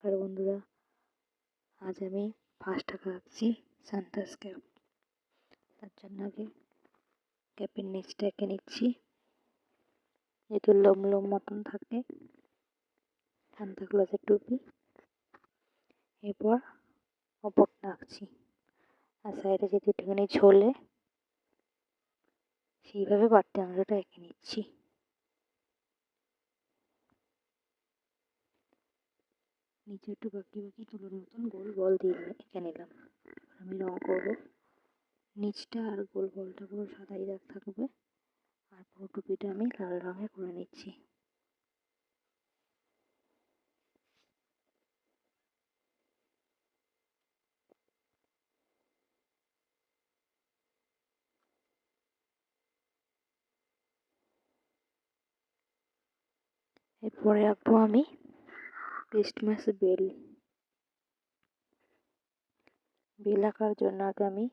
নমস্কার বন্ধুরা, আজ আমি 5 টাকা আঁকছি সান্টাস ক্যাপ। তার জন্য আগে ক্যাপের নিচটা এঁকে নিচ্ছি, যেহেতু লোম লোম মতন থাকে, সান্তাক্লজের টুপি। এরপর ওপরটা আঁকছি, আর সাইডে যেহেতু একটুখানি ঝোলে, সেইভাবে বাড়তি অংশটা এঁকে নিচ্ছি। নিচে একটু বাকি বাকি তুলোর মতন গোল বল দিয়ে এঁকে নিলাম। আমি রং করবো, নিচটা আর গোল বলটা পুরো সাদাই দাগ থাকবে, আর পুরো টুপিটা আমি লাল রঙের করে নিচ্ছি। এরপরে আঁকবো আমি ক্রিসমাস বেল আঁকার জন্য আগে আমি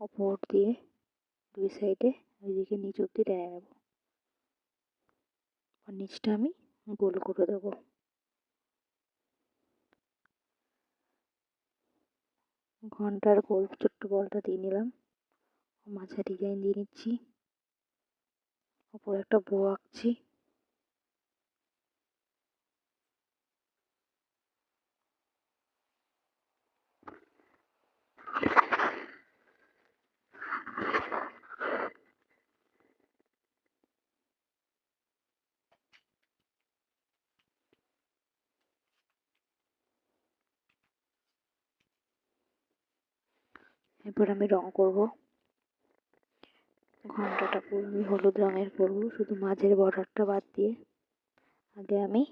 ওপর দিয়ে দুই সাইডে ওইদিকে নিচ অব্দি টেনে নেব, আর নিচটা আমি গোল করে দেবো। ঘন্টার গোল ছোট্ট বলটা দিয়ে নিলাম, মাঝে ডিজাইন দিয়ে নিচ্ছি, ওপরে একটা বো আঁকছি। এরপর আমি রং করব, ঘন্টাটা পুরো আমি হলুদ রঙের করবো, শুধু মাঝের বর্ডারটা বাদ দিয়ে। আগে আমি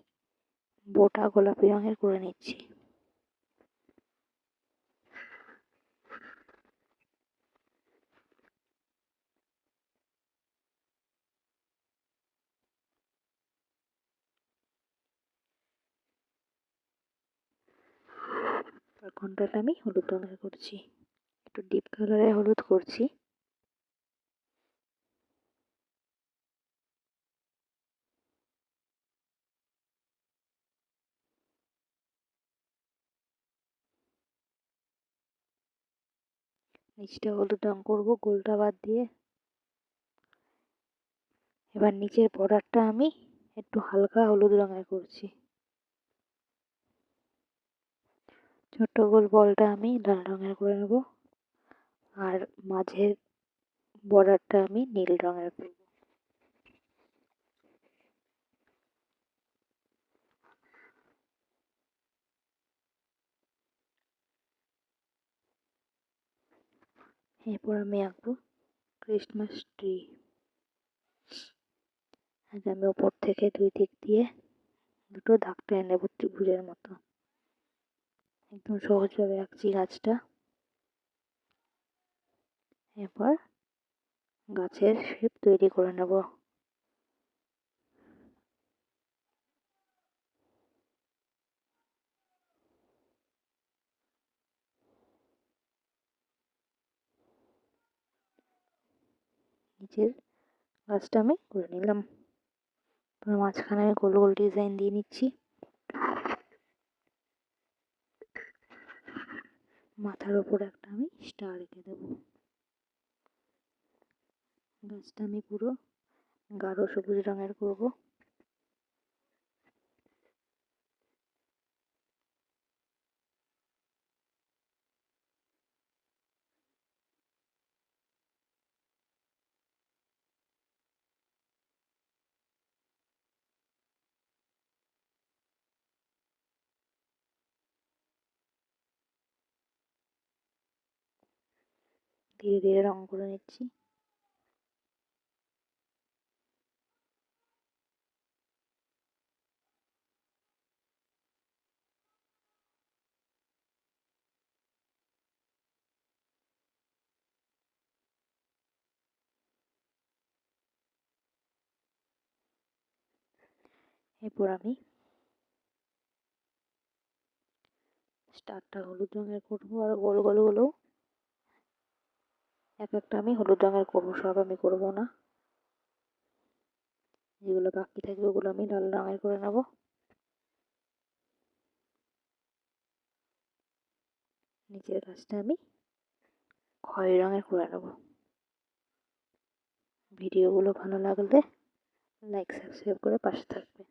বোটা গোলাপি রঙের করে নিচ্ছি। আর ঘন্টাটা আমি হলুদ রঙের করছি, একটু ডিপ কালারের হলুদ করছি। নিচটা হলুদ রং করবো গোলটা বাদ দিয়ে। এবার নিচের বর্ডারটা আমি একটু হালকা হলুদ রঙের করছি। ছোট্ট গোল বলটা আমি লাল রঙের করে নেব, আর মাঝের বর্ডারটা আমি নীল রঙের করব। এরপর আমি আঁকবো ক্রিসমাস ট্রি। আগে আমি ওপর থেকে দুই দিক দিয়ে দুটো দাগ টেনে নেব ত্রিভুজের মতো। একদম সহজভাবে আঁকছি গাছটা। এরপর গাছের শেপ তৈরি করে নেব। নিচের গাছটা আমি করে নিলাম, মাঝখানে আমি গোল গোল ডিজাইন দিয়ে নিচ্ছি। মাথার ওপর একটা আমি স্টার এঁকে দেব। গাছটা আমি পুরো গাঢ় সবুজ রঙের করব। ধীরে ধীরে রং করে নিচ্ছি। এরপর আমি স্টারটা হলুদ রঙের করবো, আর গোল গোল গুলো এক একটা আমি হলুদ রঙের করবো, সব আমি করবো না। যেগুলো বাকি থাকবে ওগুলো আমি লাল রঙের করে নেব। নিচের কাজটা আমি খয়েরি রঙের করে নেব। ভিডিওগুলো ভালো লাগলে লাইক সাবস্ক্রাইব করে পাশে থাকবে।